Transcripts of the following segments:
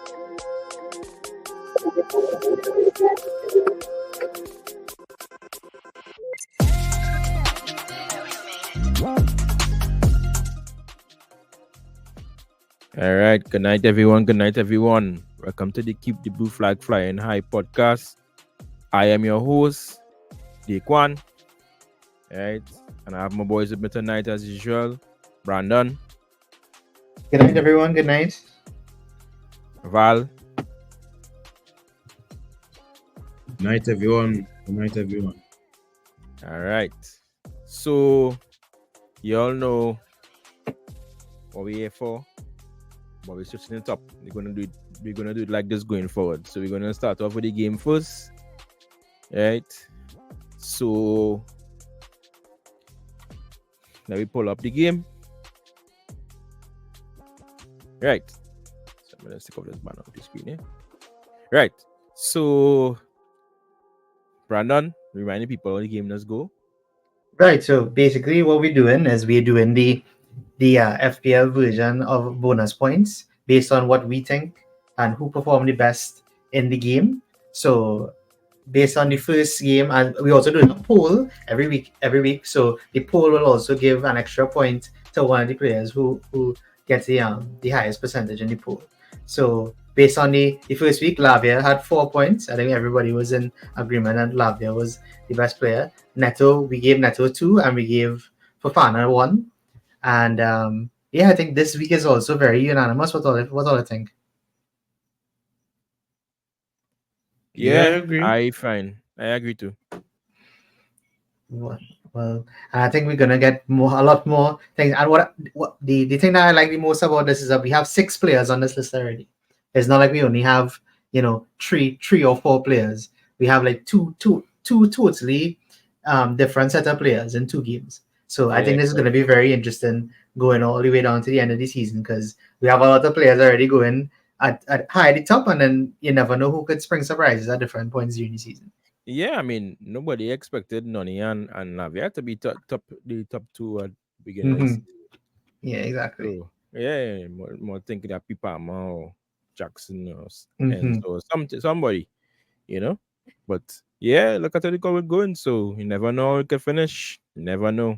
All right. Good night, everyone. Good night, everyone. Welcome to the Keep the Blue Flag Flying High podcast. I am your host, Daquan. All right. And I have my boys with me tonight as usual. Brandon, Good night, everyone. Good night. Val, Good night, everyone. Good night, everyone. all right. So, you all know what we're here for, but we're switching it up. We're gonna do it like this going forward. So we're gonna start off with the game first. Right. So let me pull up the game. Right. So I'm gonna stick off this banner on the screen here. Right. So Brandon, reminding people how the game does go. Right. So basically, what we're doing is we're doing the FPL version of bonus points based on what we think and who performed the best in the game. So based on the first game, and we also do a poll every week. So the poll will also give an extra point to one of the players who gets the highest percentage in the poll. So based on the first week, Lavia had 4 points. I think everybody was in agreement that Lavia was the best player. Neto, we gave Neto 2, and we gave Fofana 1. And I think this week is also very unanimous. What all I think. Yeah, I agree. I agree too. Well, I think we're gonna get a lot more things. And what the thing that I like the most about this is that we have 6 players on this list already. It's not like we only have three or four players. We have like two totally different set of players in 2 games. So I Yeah, think this is going to be very interesting going all the way down to the end of the season because we have a lot of players already going at high at the top, and then you never know who could spring surprises at different points during the season. yeah. I mean, nobody expected Noni and Lavia to be the top 2 at the beginning of the Mm-hmm. season. Yeah, exactly. So yeah, more thinking that Pipama or Jackson and Mm-hmm. so somebody, you know. But yeah, look at how the COVID going. So you never know how it can finish. You never know.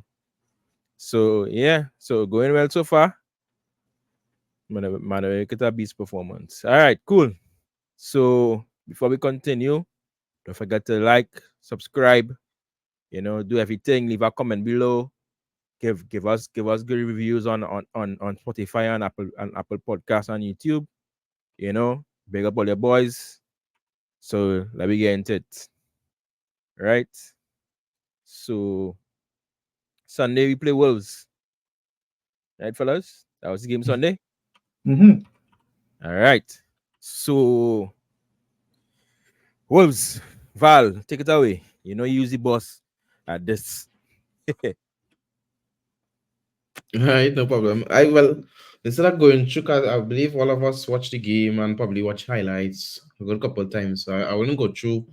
So yeah, so going well so far. Man, get a beast performance. All right, cool. So before we continue, don't forget to like, subscribe, do everything. Leave a comment below. Give us good reviews on Spotify and Apple Podcasts on YouTube. Big up all your boys. So let me get into it. Right. So Sunday we play Wolves. Right, fellas? That was the game Sunday. Mm-hmm. All right. So Wolves, Val, take it away. You use the boss at this. All right, no problem. Instead of going through, 'cause I believe all of us watch the game and probably watch highlights a good couple of times. So I wouldn't go through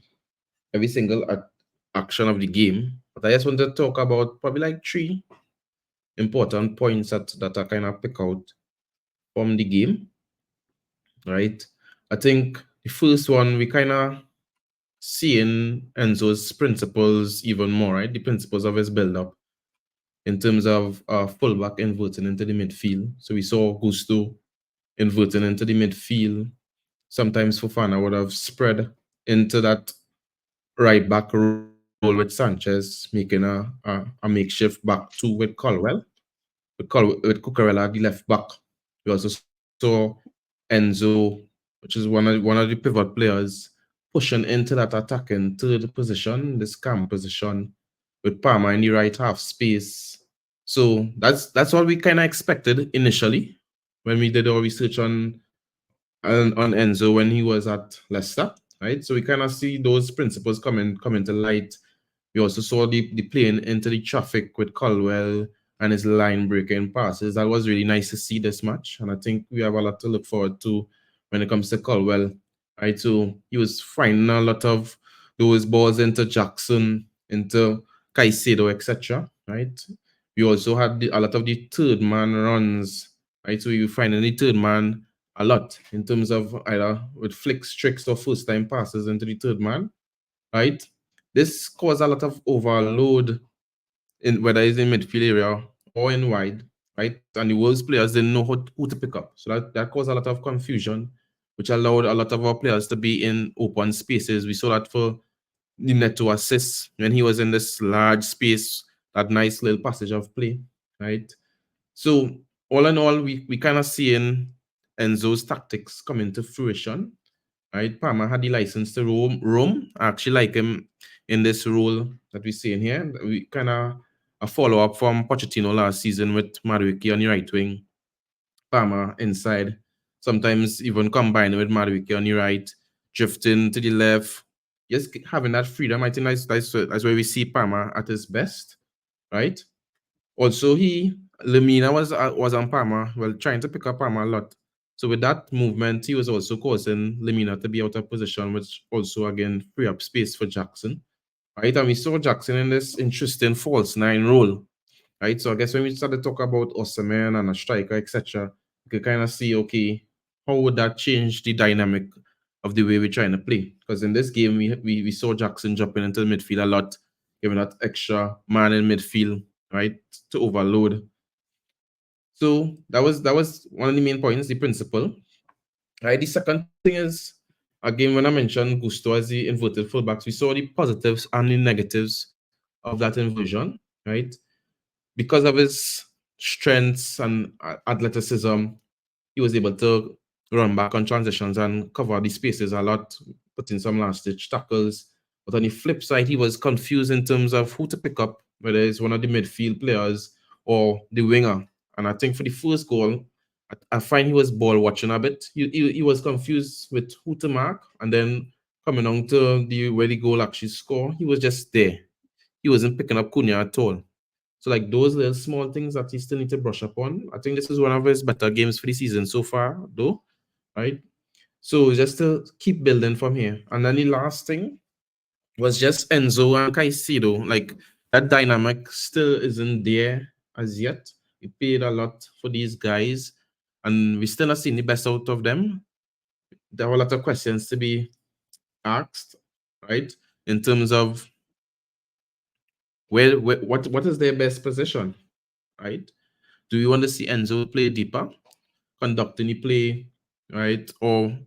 every single action of the game, but I just want to talk about probably like 3 important points that I kind of pick out from the game. Right. I think the first one we kind of seeing Enzo's principles even more, right? The principles of his build up in terms of fullback inverting into the midfield. So we saw Gusto inverting into the midfield. Sometimes Fofana would have spread into that right back role with Sanchez, making a makeshift back two with Colwell, with Cucurella the left back. We also saw Enzo, which is one of the pivot players, pushing into that attacking third position, this cam position, with Palmer in the right half space. So that's what we kind of expected initially when we did our research on Enzo when he was at Leicester, right? So we kind of see those principles coming to light. We also saw the playing into the traffic with Colwell and his line breaking passes. That was really nice to see this match, and I think we have a lot to look forward to when it comes to Colwell, right? So he was finding a lot of those balls into Jackson, into Caicedo, etc. Right? We also had a lot of the third man runs, right? So you find the third man a lot in terms of either with flicks, tricks, or first time passes into the third man, right? This caused a lot of overload in whether it's in midfield area or in wide, right? And the Wolves players didn't know who to pick up. So that caused a lot of confusion, which allowed a lot of our players to be in open spaces. We saw that for the Neto assist when he was in this large space, that nice little passage of play, right? So all in all, we kind of seeing Enzo's tactics come into fruition, right? Palmer had the license to roam. I actually like him in this role that we see in here. We kind of a follow up from Pochettino last season with Madueke on the right wing, Palmer inside. Sometimes even combined with Madueke on the right, drifting to the left. Just having that freedom. I think that's where we see Palmer at his best, right? Also, Lemina was on Palmer, well, trying to pick up Palmer a lot. So with that movement, he was also causing Lemina to be out of position, which also again free up space for Jackson. Right, and we saw Jackson in this interesting false nine role. Right, so I guess when we started to talk about Osimhen and a striker, etc., you could kind of see, okay, how would that change the dynamic of the way we're trying to play? Because in this game, we saw Jackson jumping into the midfield a lot, giving that extra man in midfield, right, to overload. So that was one of the main points, the principle. Right. The second thing is, again, when I mentioned Gusto as the inverted fullbacks, we saw the positives and the negatives of that inversion, right? Because of his strengths and athleticism, he was able to run back on transitions and cover the spaces a lot, put in some last ditch tackles. But on the flip side, he was confused in terms of who to pick up, whether it's one of the midfield players or the winger. And I think for the first goal, I find he was ball watching a bit. He was confused with who to mark, and then coming on to the where the goal actually score, he was just there. He wasn't picking up Cunha at all. So like those little small things that he still need to brush up on. I think this is one of his better games for the season so far, though, right? So just to keep building from here. And then the last thing was just Enzo and Caicedo. Like that dynamic still isn't there as yet. We paid a lot for these guys, and we still not seen the best out of them. There are a lot of questions to be asked, right? In terms of what is their best position, right? Do you want to see Enzo play deeper, conducting the play, right? Or do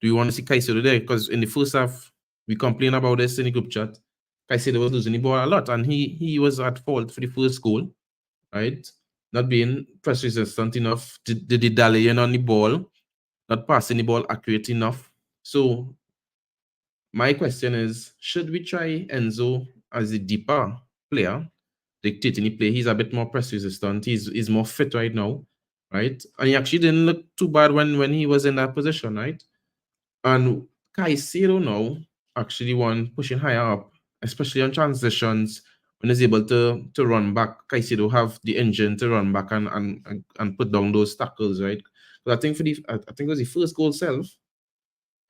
you want to see Caicedo there? Because in the first half, we complained about this in the group chat. Caicedo was losing the ball a lot, and he was at fault for the first goal, right? Not being press resistant enough, did the dallying on the ball, not passing the ball accurate enough. So my question is, should we try Enzo as a deeper player, dictating the play? He's a bit more press resistant. He's more fit right now, right? And he actually didn't look too bad when he was in that position, right? And Caicedo now actually one pushing higher up, especially on transitions when he's able to run back. Caicedo have the engine to run back and put down those tackles, right? But I think I think it was the first goal self.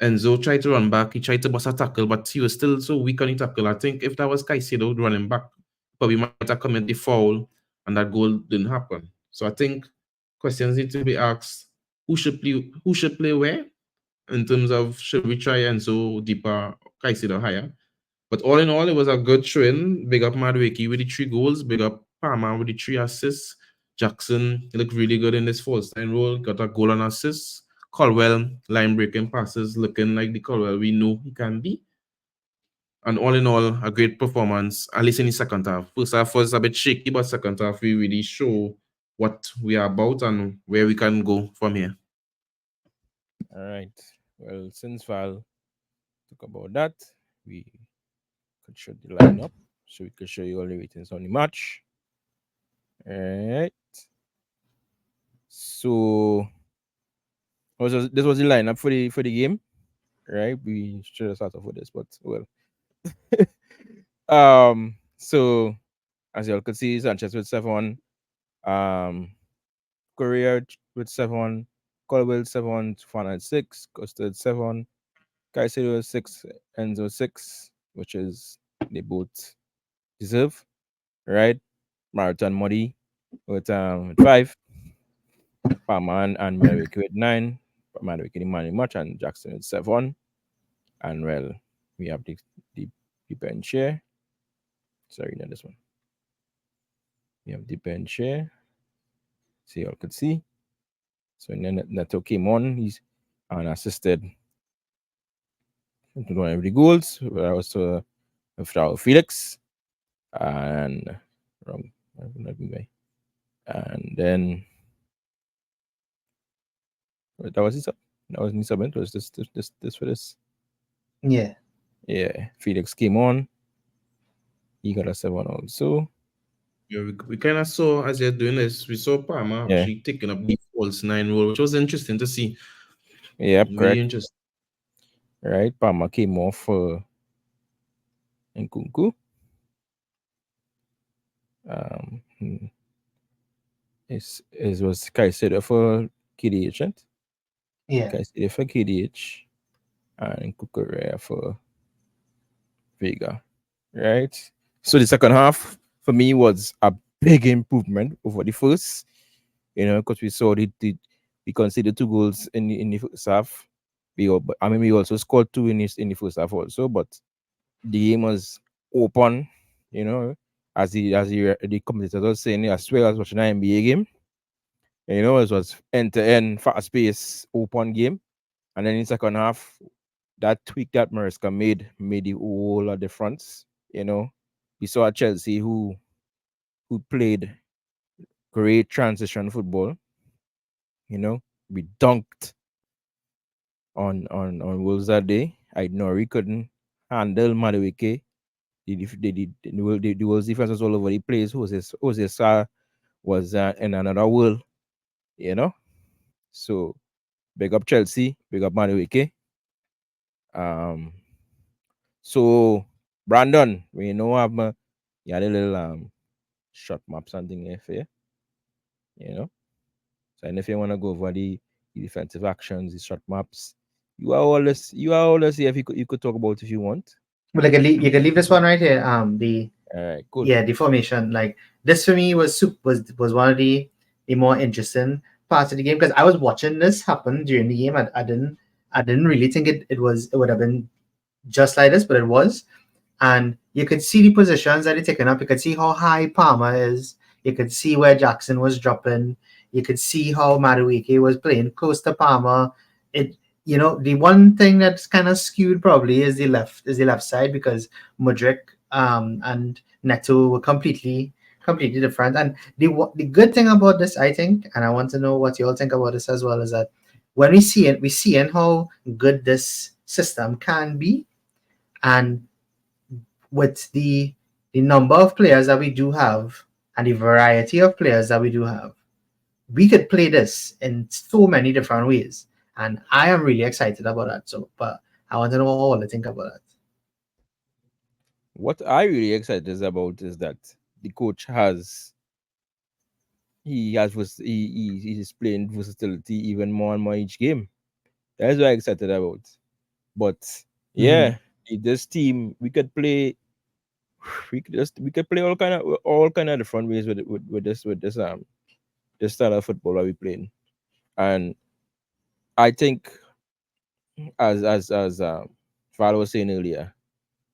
Enzo tried to run back. He tried to bust a tackle, but he was still so weak on the tackle. I think if that was Caicedo running back, probably might have committed the foul, and that goal didn't happen. So I think questions need to be asked: Who should play? Who should play where? In terms of should we try Enzo deeper, Caicedo higher? But all in all, it was a good train. Big up Madueke with the 3 goals. Big up Palmer with the 3 assists. Jackson looked really good in this false nine role. Got a goal and assist. Colwell, line breaking passes, looking like the Colwell we know he can be. And all in all, a great performance, at least in the second half. First half was a bit shaky, but second half we really show what we are about and where we can go from here. All right. Well, since Val talk about that, we could show the lineup so we could show you all the ratings on the match. All right. So this was the lineup for the game, right? We should have started off with this, but well. So as you all could see, Sanchez with 7, um, Correa with 7, Colwell 7, Fana 6, Costa 7, Caicedo 6, Enzo 6, which is they both deserve, right? Marathon Muddy with 5, Palman and Merrick with 9, Madwick in the man in match, and Jackson in 7. And well, we have the, the bench here. Sorry, not this one. We have the bench here. See, you all could see. So then Neto came on. He's and assisted to one of the goals. Also, Frau Felix and wrong. And then that was his sub. That was his sub. It was this for this. Yeah. Yeah, Felix came on. He got a 7 also. Yeah, we kind of saw as you're doing this, we saw Palmer Yeah. actually taking up the false nine role, which was interesting to see. Yep, Really correct. interesting. Right. Palmer came off for Nkunku. Hmm. It was Caicedo for KDH, right? Yeah. Caicedo for KDH and Kukurea for Vega. Right. So the second half for me was a big improvement over the first. Because we saw we conceded 2 goals in the first half. We also scored 2 in the first half also, but the game was open. As the commentators were saying, as well as watching an NBA game. It was end to end, fast pace, open game. And then in second half, that tweak that Mariska made the whole of difference. We saw a Chelsea who played great transition football. We dunked on Wolves that day. I know we couldn't handle Madueke. The Wolves defense was all over the place. Jose Sa was in another world, you know. So big up Chelsea, big up Madueke. Um, so Brandon, we know you had a little short map something there for you, you know. So and if you want to go over the defensive actions, the short maps, you are always here if you could talk about if you want. Well, you can leave this one right here. The All right, cool. Yeah, the formation. Like this for me was one of the more interesting parts of the game because I was watching this happen during the game. I didn't really think it would have been just like this, but it was. And you could see the positions that he taken up. You could see how high Palmer is. You could see where Jackson was dropping. You could see how Madueke was playing close to Palmer. It the one thing that's kind of skewed probably is the left side because Mudrik and Neto were completely different. And the good thing about this, I think, and I want to know what you all think about this as well, is that when we see it, we see in how good this system can be, and with the number of players that we do have and the variety of players that we do have, we could play this in so many different ways. And I am really excited about that. So, but I want to know what all you think about that. What I really excited is about is that the coach he's playing versatility even more and more each game. That's what I'm excited about. But Mm-hmm. yeah, this team we could play all kind of different ways with this style of football that we playing. And I think as Val was saying earlier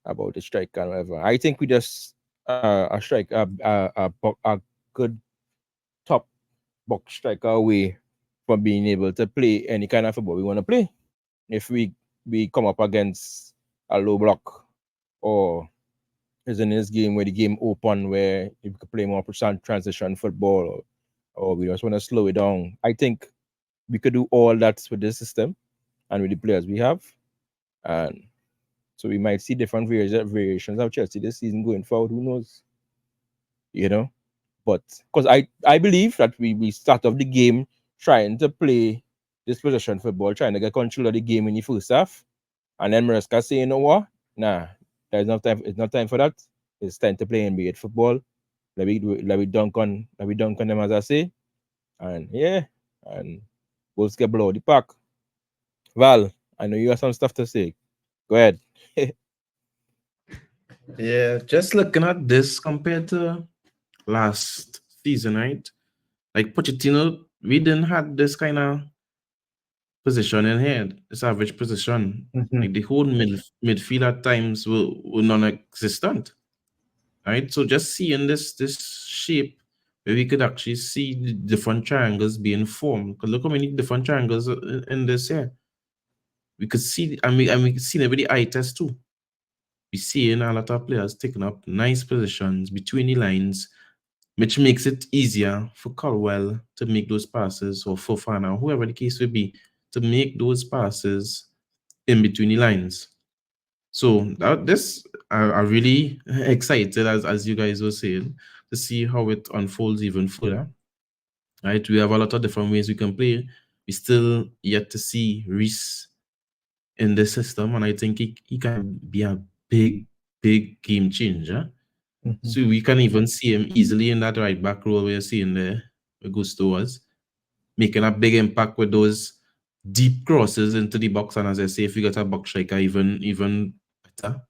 about the striker and whatever, I think we just a strike a good top box striker away from being able to play any kind of football we want to play. If we come up against a low block or is in this game where the game open where you could play more transition football or we just want to slow it down. I think we could do all that with this system and with the players we have. And so we might see different variations of Chelsea this season going forward. Who knows? You know? But because I believe that we start off the game trying to play this possession football, trying to get control of the game in the first half. And then Maresca say, you know what? Nah, there's no time. It's not time for that. It's time to play NBA football. Let me dunk on them as I say. And yeah, and Wolves get below the park. Val, I know you have some stuff to say. Go ahead. Yeah, just looking at this compared to last season, right? Like Pochettino, we didn't have this kind of position in here, this average position. Mm-hmm. Like the whole midfield at times were non-existent. Right? So just seeing this shape where we could actually see the different triangles being formed. Because look how many different triangles in this here. We could see, and we could see it with the eye test too. We seeing a lot of players taking up nice positions between the lines, which makes it easier for Colwell to make those passes, or Fofana, whoever the case will be, to make those passes in between the lines. So this I really excited, as you guys were saying, to see how it unfolds even further. Right, we have a lot of different ways we can play. We still yet to see Reese in the system, and I think he can be a big game changer. Mm-hmm. So we can even see him easily in that right back role we're seeing there with Gusto was, making a big impact with those deep crosses into the box. And as I say, if you get a box striker, even better,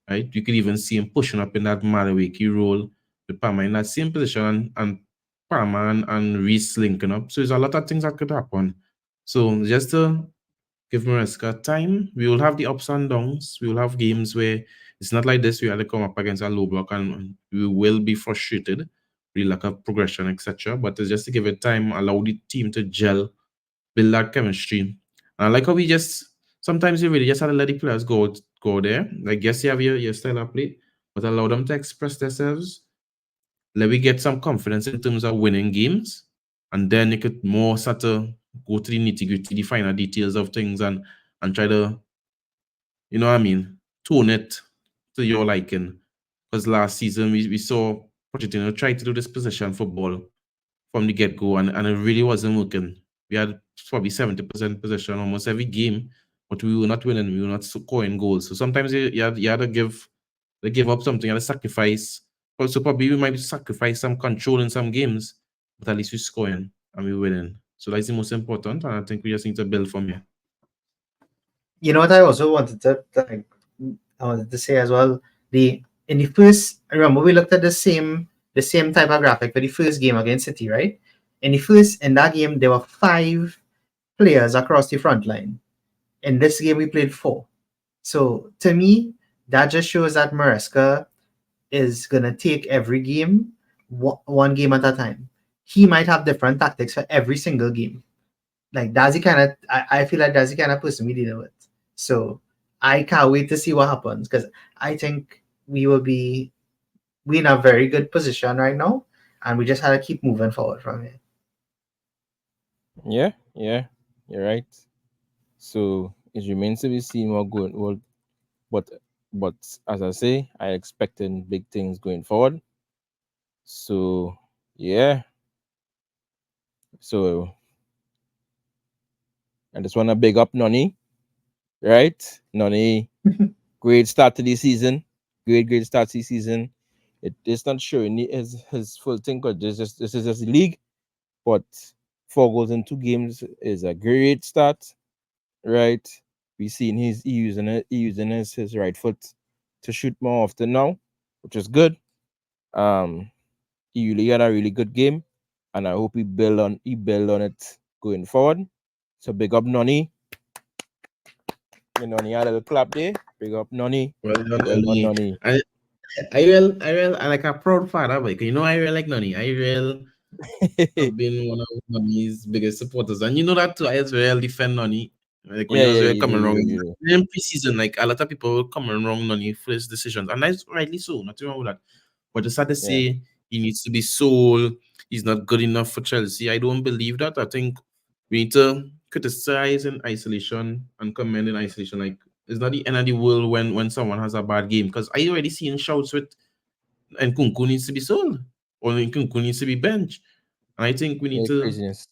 right? You could even see him pushing up in that Marawiki role with Palmer in that same position, and Palmer and Reese linking up. So there's a lot of things that could happen. So just to give Maresca time, we will have the ups and downs. We will have games where it's not like this. We have to come up against a low block and we will be frustrated, we lack of progression, etc. But it's just to give it time, allow the team to gel, build that chemistry. And I like how we just sometimes you really just have to let the players go there. Like yes, you have your style of play, but allow them to express themselves. Let me get some confidence in terms of winning games, and then you could more start to go to the nitty gritty, the finer details of things, and try to, you know what I mean, tune it to your liking. Because last season we saw Pochettino try to do this possession football from the get go, and it really wasn't working. We had probably 70% possession almost every game, but we were not winning. We were not scoring goals. So sometimes you had to give up something, you had to sacrifice. Also, probably we might sacrifice some control in some games, but at least we're scoring and we're winning. So that's the most important, and I think we just need to build from here. You know what I also wanted to like, I wanted to say as well. The in the first, I remember we looked at the same type of graphic for the first game against City, right? In that game there were 5 players across the front line. In this game we played 4. So to me, that just shows that Maresca is gonna take every game one game at a time. He might have different tactics for every single game. Like that's the kind of I feel like that's the kind of person we dealing with. So I can't wait to see what happens because I think we in a very good position right now, and we just have to keep moving forward from here. Yeah, you're right. So it remains to be seen what going well, but but as I say, I expecting big things going forward. So yeah, so I just want to big up Noni, right? Noni, great start to the season. Great start to the season. It's not showing his full thing because this is just the league, but 4 goals in 2 games is a great start, right? We seen he using his right foot to shoot more often now, which is good. Um, he really had a really good game, and I hope he build on it going forward. So big up Noni. Noni had a little clap there. Big up Noni. Well done, Well done, Nani. Noni. I like a proud father, but I really like Nani. I've been one of Nani's biggest supporters, and you know that too. I as well defend Nani. Like when Yeah, he was yeah, really you do, coming you wrong do, you do. in pre-season, like a lot of people were coming wrong Nani for his decisions, and that's rightly so. Nothing wrong with that. But just had to Yeah, say he needs to be sold. He's not good enough for Chelsea. I don't believe that. I think we need to criticize in isolation and commend in isolation. Like it's not the end of the world when someone has a bad game. Because I already seen shouts with and Kunku needs to be sold or Kunku needs to be benched. And I think we need yeah, to craziness.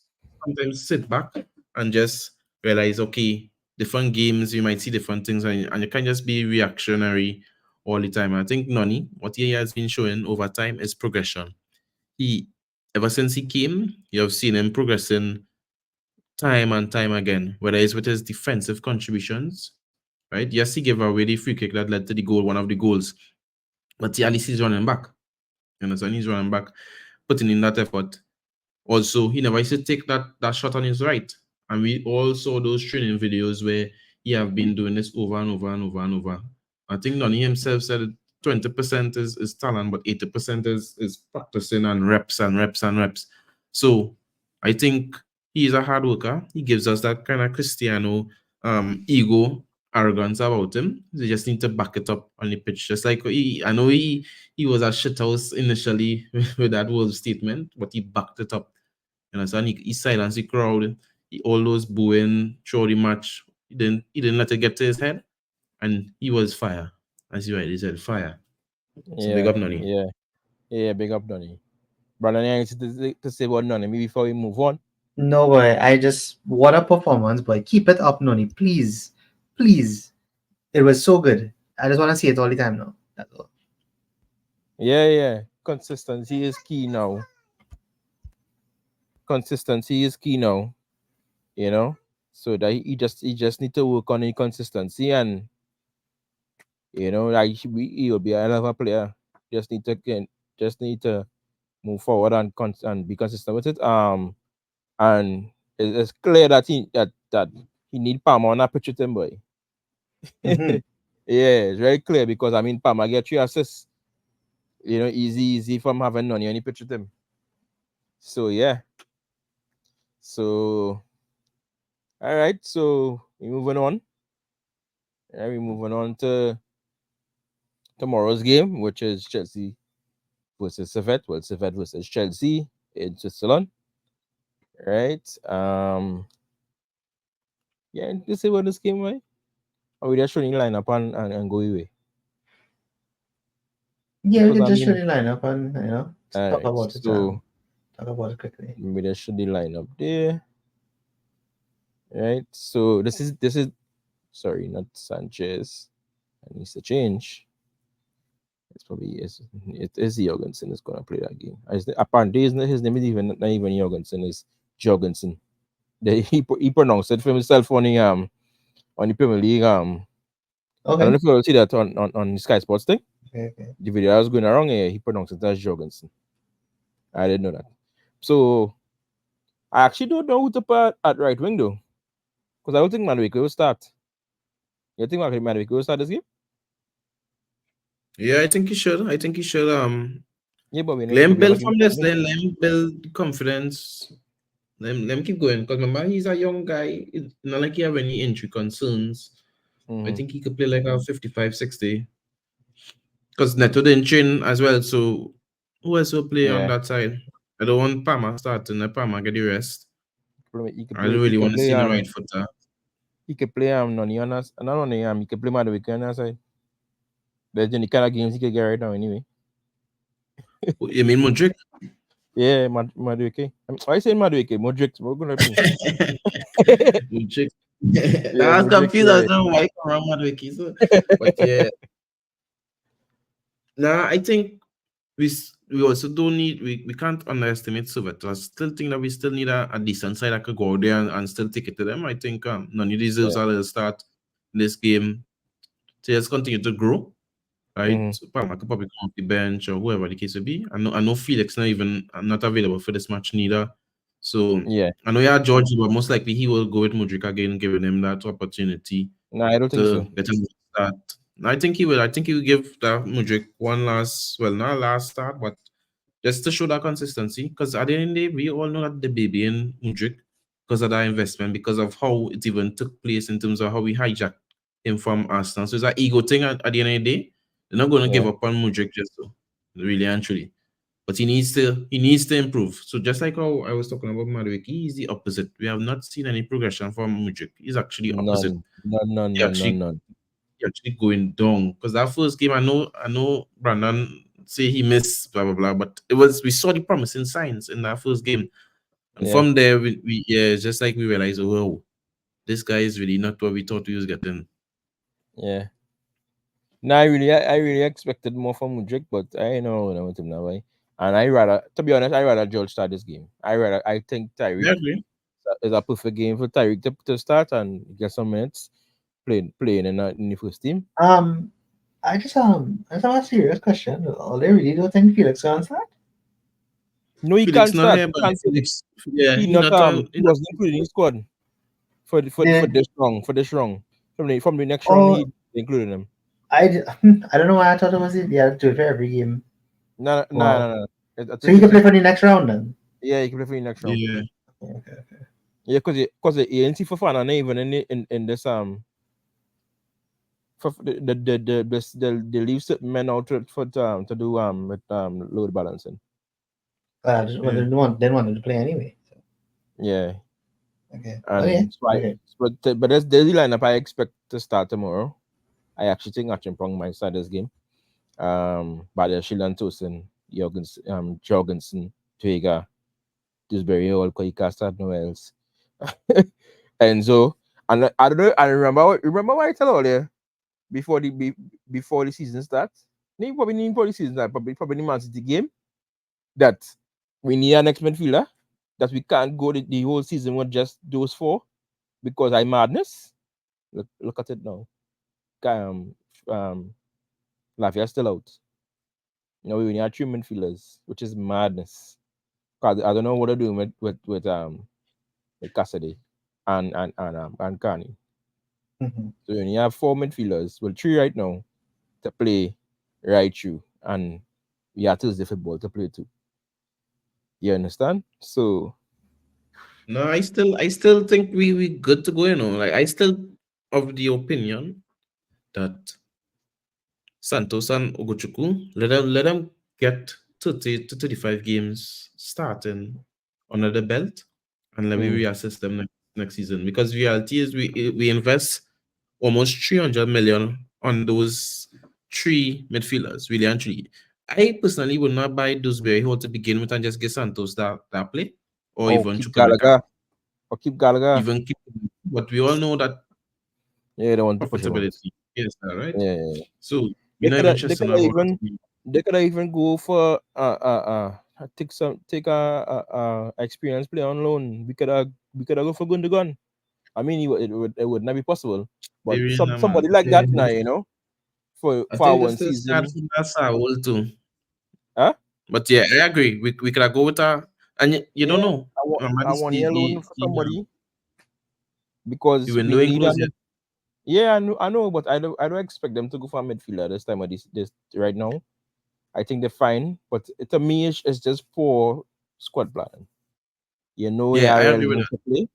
sometimes sit back and just realize, okay, different games, you might see different things, and you can't just be reactionary all the time. I think Nani, what he has been showing over time is progression. He, ever since he came, you have seen him progressing time and time again, whether it's with his defensive contributions, right? Yes, he gave away the free kick that led to the goal, one of the goals, but at least he's running back. You understand? He's running back, putting in that effort. Also, he never used to take that shot on his right. and we all saw those training videos where he have been doing this over and over and over and over. I think Nani himself said 20% is talent, but 80% is practicing and reps and reps and reps. So I think he's a hard worker. He gives us that kind of Cristiano ego, arrogance about him. They just need to back it up on the pitch. Just like I know he was a shithouse initially with that whole statement, but he backed it up. You understand? He silenced the crowd. All those booing throughout the match. He didn't let it get to his head, and he was fire. As you rightly said, fire. So big Yeah, up Nani. yeah, yeah. Big up Donny. Brandon, anything to say about Donny before we move on? No, boy, I just what a performance, boy. Keep it up, Noni, please, please. It was so good. I just want to see it all the time now. That's all. Yeah, yeah. Consistency is key now. Consistency is key now. You know, so that he just need to work on the consistency, and like he will be a hell of a player. Just need to just need to move forward and and be consistent with it. And it's clear that that he need Palmer on that pitch with him, boy. Mm-hmm. Yeah, it's very clear because I mean Palmer get 3 assists. Easy from having Noni on the pitch with him. So yeah. So all right. So we moving on. Yeah, we moving on to tomorrow's game, which is Chelsea versus Servette. Well, Servette versus Chelsea in Switzerland. Right. Yeah, you say about this game, right? Or we just showing line up and go away. Yeah, we Because can I just show mean, the lineup and all talk right. about it. So Talk about it quickly. we just show the line up there. Right. So this is sorry, not Sanchez. It needs to change. It's probably it is Jorgensen is gonna play that game. Apparently his name is even not even Jorgensen, is Jorgensen. He pronounced it for himself on the Premier League. I don't Okay. know if you will see that on the Sky Sports thing. Okay. Okay. The video I was going around here, he pronounced it as Jorgensen. I didn't know that. So I actually don't know who to put at right wing though. Because I don't think Madueke will start. You think Madueke will start this game? Yeah, I think he should. I think he should Yeah, but we know let he him probably have a build game from this, plan. let him build confidence. Let him keep going. Because remember, he's a young guy. It's not like he have any injury concerns. I Mm-hmm. think he could play like a 55, 60. Because Neto didn't train as well. So who else will play on Yeah. that side? I don't want Palmer starting. Let Palmer get the rest. He could I play don't he really could want to play see the right footer. he could play Noni on us, not only he could play Madueke on that side. That's the kind of games he could get right now anyway. You mean Modric? Yeah, Madueke. Why saying Madueke? Modric. What gonna me? Modric. Yeah, Now I was Modric. confused. I was not why around Modric. So, but yeah. Now I think we also don't need we can't underestimate Servette. I still think that we still need a decent side that could go out there and still take it to them. I think Nani deserves Yeah. a little start in this game to just continue to grow. Right? Mm-hmm. Palmer could probably come off the bench or whoever the case would be. I know Felix not available for this match neither. So Yeah. I know you had Georgie, but most likely he will go with Mudryk again, giving him that opportunity No, I don't think to so. get him to start. I think he will. I think he will give that Mudryk one last, well, not last start, but just to show that consistency. Because at the end of the day, we all know that the baby in Mudryk, because of that investment, because of how it even took place in terms of how we hijacked him from Arsenal. So it's an ego thing at the end of the day. They're not going to give Yeah. up on Mudryk just so, really and truly. But he needs to improve. So just like how I was talking about Madueke, he's the opposite. We have not seen any progression from Mudryk. He's actually opposite. None. None. None. He None. actually None. None. he actually going down. Because that first game, I know Brandon say he missed blah blah blah, but we saw the promising signs in that first game. And Yeah. from there we yeah, it's just like we realized, oh, this guy is really not what we thought he was getting. Yeah. No, I really expected more from Mudrik, but I know when I went him that way. And to be honest, I rather George start this game. I think Tyreek Yeah, agree. is a perfect game for Tyreek to start and get some minutes playing in the first team. I just have a serious question. All they really don't think Felix gonna start? No, he Felix can't not start. here, He but can't play. Felix, yeah, He he not not he wasn't included in the squad. for The, this wrong, for this wrong. From the next round, oh, he included them. I don't know why I thought it was it. Yeah, do it for every game. No, no, no, Wow. no, no. I So think he it's can play just for the next round then. yeah, you can play for the next round. Yeah. Okay. Yeah, because the ANC for fun and even in this for they leave certain men out to do with load balancing. Well, Yeah. they wanted to play anyway. So, Yeah, okay. Okay. and so I Okay. but there's the lineup I expect to start tomorrow. I actually think Achimpong might start this game. But Shilan Tosin, Jorgensen, Twega, Dewsbury Hall, Koika start no else. And so I don't know. I remember what I told earlier before before the season starts. Probably need before the season start, probably the Man City game that we need an next midfielder. That we can't go the whole season with just those four because I madness. Look at it now. Um, um, Lafayette still out. We need three midfielders, which is madness. 'Cause I don't know what they're doing with Cassidy and Carney. Mm-hmm. So you only have four midfielders, well three right now, to play right through, and we have Tuesday football to play too. You understand? So No, I still think we good to go, Like I still of the opinion that Santos and Ogochukwu, let them get 30 to 35 games starting under the belt, and let me mm, reassess them next season. Because reality is we invest almost 300 million on those three midfielders, really and truly. I personally would not buy Dewsbury Hall to begin with and just get Santos that play, or oh even keep Chukwemeka, Gallagher or keep Gallagher. even keep. But we all know that Yeah, they want to push him out. profitability is that, right? Yeah, yeah, yeah. So we're not even They stressing could about even that. they could even go for take a experienced player on loan. We could have go for Gundogan. I mean, it would not be possible. But Very man. somebody like that now, for I think one this still start season, from that Saul too. huh? But yeah, I agree. We could go with her, and you don't Yeah, know. Remember I this want a loan for somebody the because we window ain't need a closed yet. yeah, I know, but I don't expect them to go for a midfielder this time of this right now. I think they're fine, but to me, it's just poor squad planning. You Yeah, I have real agree with games to play.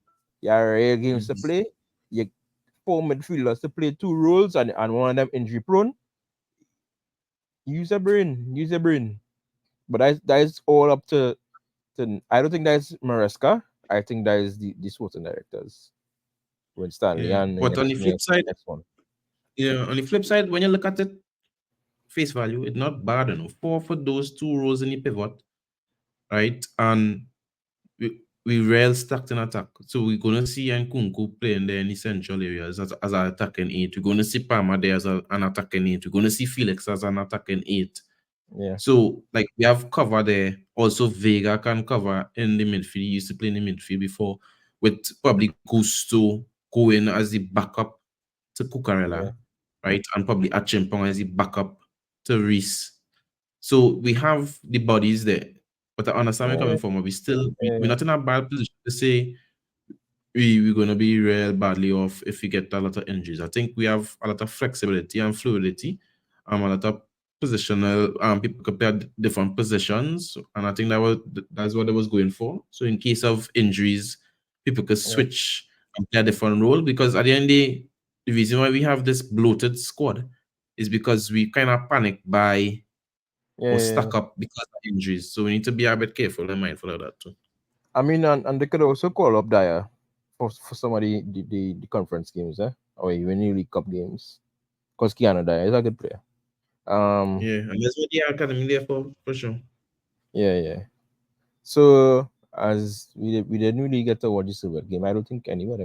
You have real that. games to play. You four midfielders to play two roles, and one of them injury prone. Use a brain. But that is all up to. I don't think that's Maresca. I think that is the sporting directors with Stanley Yeah, and the but on the next flip next, side, next one. when you look at it face value, it's not bad enough. Four for those two rows in the pivot, right? And we real stacked in attack. So we're gonna see Nkunku playing there in the central areas as an attacking eight. We're gonna see Palmer there as an attacking eight. We're gonna see Felix as an attacking eight. Yeah, So like we have cover there. Also Vega can cover in the midfield. He used to play in the midfield before with probably Gusto going as the backup to yeah, Cucurella, right? And probably Achimpong as the backup to Reese. So we have the bodies there. But I understand where you're yeah, coming from. But we're yeah, not in a bad position to say we're gonna be real badly off if we get a lot of injuries. I think we have a lot of flexibility and fluidity, a lot of positional people could play at different positions, and I think that's what I was going for. So in case of injuries, people could yeah, switch and play a different role because at the end of the day, the reason why we have this bloated squad is because we kind of panic by yeah, or yeah, yeah. stuck up because of injuries. So we need to be a bit careful and mindful of that too. I mean, and they could also call up Dyer for some of the conference games, or even the League Cup games, because Keanu Dyer is a good player. Um, Yeah, and that's what the academy there for sure. yeah, yeah. So as we didn't really get to watch the Servette game, I don't think any of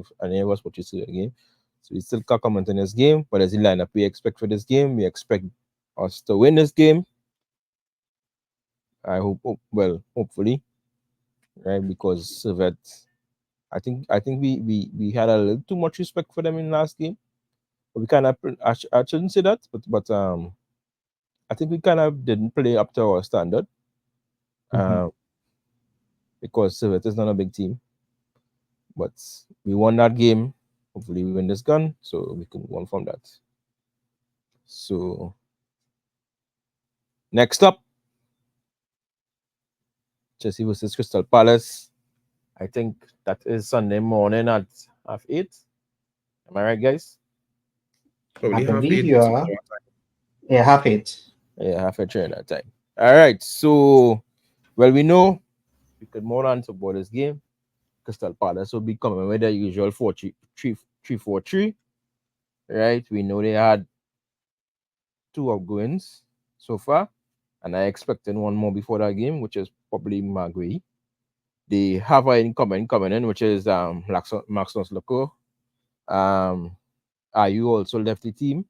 us watched the Servette game. So we still can't comment on this game. But as the lineup we expect for this game, we expect us to win this game. Well, hopefully, right? Because Servette, I think we had a little too much respect for them in last game. But we kind of I shouldn't say that, but I think we kind of didn't play up to our standard. Mm-hmm. Um, because Servette is not a big team. But we won that game. Hopefully, we win this gun, so we can go on from that. So next up, Chelsea versus Crystal Palace. I think that is Sunday morning at half 8. Am I right, guys? I Probably half believe eight. you are. Yeah, half eight. Yeah, half 8 at that time. All right. So, well, we know we could more on to about this game. Crystal Palace will be coming with the usual 4-3-3, right? We know they had 2 outgoings so far, and I expected one more before that game, which is probably Magui. They have an incoming coming in, which is Maxence Loco. Are you also left the team,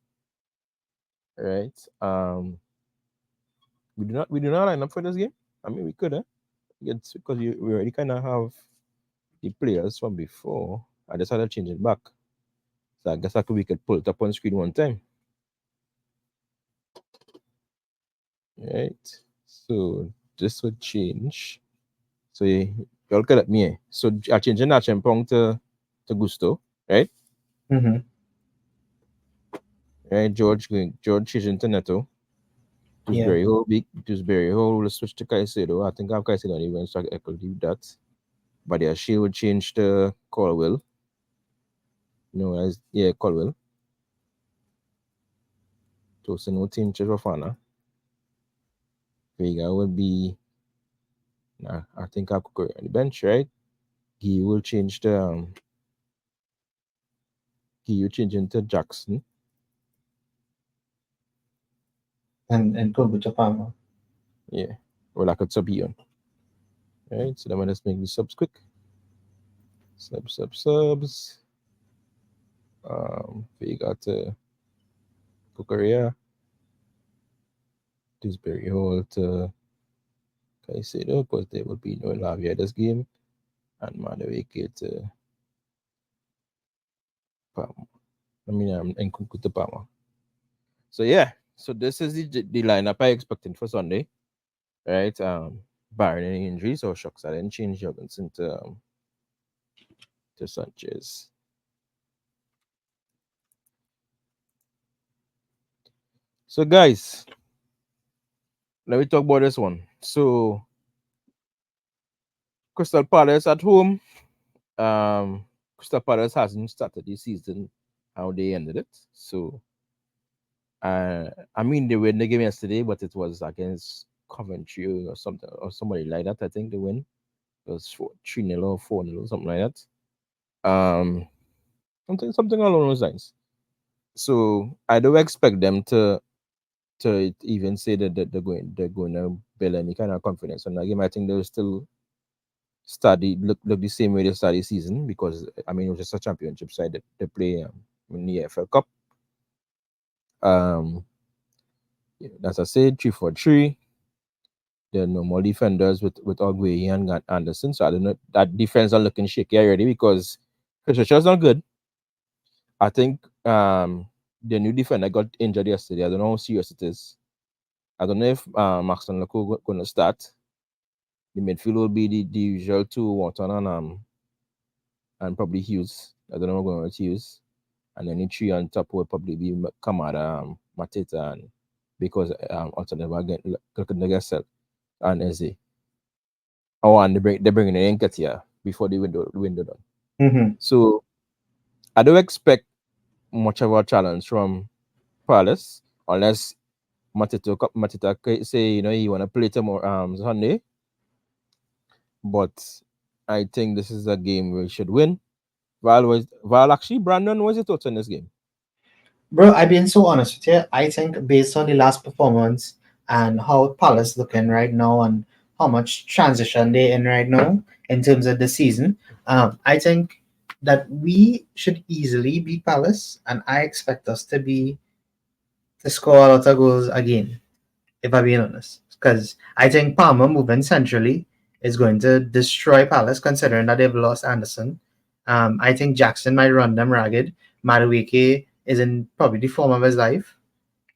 right? We do not line up for this game. I mean, we could, it's because we already kind of have the players from before. I just had to change it back. So I guess we could pull it up on screen one time. Right. So this would change. So you all look at me. So I changing that Champong to Gusto, right? Mm-hmm. Right. George changing to Neto. Yeah. Dewsbury Hall will switch to Caicedo. I think I have Caicedo on even, so I could leave that. But yeah, she would change to Colwell. No, as yeah, Colwell. So no team Chefafana. Vega will be I think I could go on the bench, right? He will change he will change into Jackson. And go with Japan. Yeah. Well I could sub he on. Right? So then we just make the subs quick. Subs. Vega to Kukorea. Dewsbury Hall to Caicedo, because there will be no Lavia this game. And Madueke to Palma. I mean, I'm in Kunku to Palma. So yeah, so this is the lineup I expected for Sunday, right? Barring any injuries or shocks, I didn't change Jorgensen to Sanchez. So guys, let me talk about this one. So Crystal Palace at home. Crystal Palace hasn't started the season how they ended it. So I mean they won the game yesterday, but it was against Coventry or something or somebody like that. I think they win. It was 3-0 or 4-0, something like that. Something along those lines. So I don't expect them to even say that they're going to build any kind of confidence on that game. I think they'll still look the same way they started the season, because I mean it was just a championship side that they play in the FL Cup. Um, as I said, 3-4-3. There are no more defenders with Ogwe and Anderson. So I don't know, that defense are looking shaky already because Chris Richards not good. I think the new defender got injured yesterday. I don't know how serious it is. I don't know if Maxton Lako going to start. The midfield will be the usual two, Wharton and probably Hughes. I don't know what going with Hughes. And then the three on top will probably be Kamada, Mateta, and because alternative again Nagaset and Eze. Oh, and they're bringing in Nketiah before the window done. Mm-hmm. So I don't expect much of a challenge from Palace unless Mateta say you want to play tomorrow Sunday. But I think this is a game we should win. Val actually, Brandon, was your thoughts on this game? Bro, I've been so honest with you. I think based on the last performance and how Palace looking right now and how much transition they're in right now in terms of the season, I think that we should easily beat Palace, and I expect us to score a lot of goals again, if I'm being honest. Because I think Palmer moving centrally is going to destroy Palace, considering that they've lost Anderson. I think Jackson might run them ragged. Madueke is in probably the form of his life.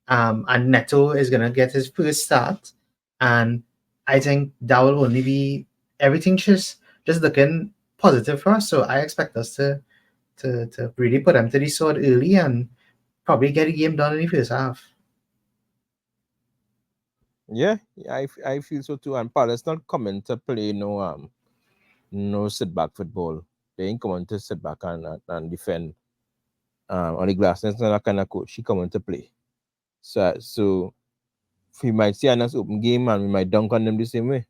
And Neto is going to get his first start. And I think that will only be everything just looking positive for us. So I expect us to really put them to the sword early and probably get a game done in the first half. Yeah, I feel so too. And Palace not coming to play no sit back football. They ain't coming to sit back and defend on the glass. That's not that kind of coach. She coming to play. So we might see a nice open game and we might dunk on them the same way.